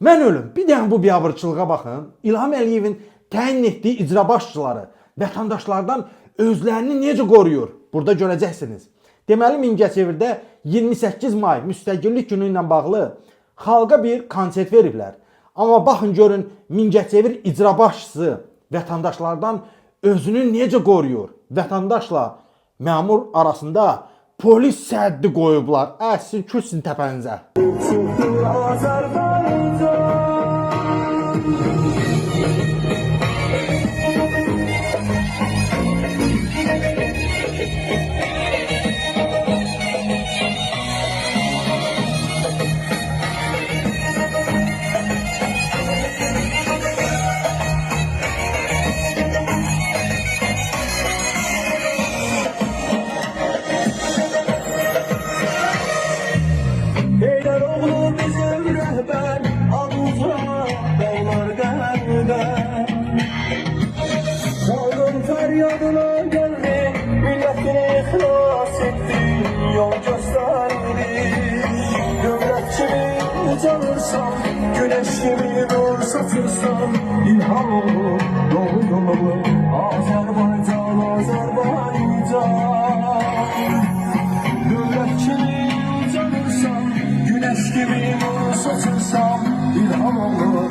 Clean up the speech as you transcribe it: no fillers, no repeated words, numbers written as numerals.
Mən ölüm. Bir dənə bu biabırçılığa baxın. İlham Əliyevin təyin etdiyi icra başçıları vətəndaşlardan özlərini necə qoruyur? Burada görəcəksiniz. Deməli Mingəçevirdə 28 may müstəqillik günü ilə bağlı xalqa bir konsert veriblər. Amma baxın görün Mingəçevir icra başçısı vətəndaşlardan özünü necə qoruyur? Vətəndaşla məmur arasında polis səddi qoyublar. Sizin kürsün təpənizə. Eyler oğlu bizim rehber, Abuza dağlar derde. Sağın feryadına geldi, milletini ihlas etti, yol gösterdi. Gömlekçimi canırsam, güneş gibi nur saçırsam, İlham olur, dolu dolu, Azerbaycan, Azerbaycan. Gömlekçimi canırsam, güneş gibi nur saçırsam, İlham olur,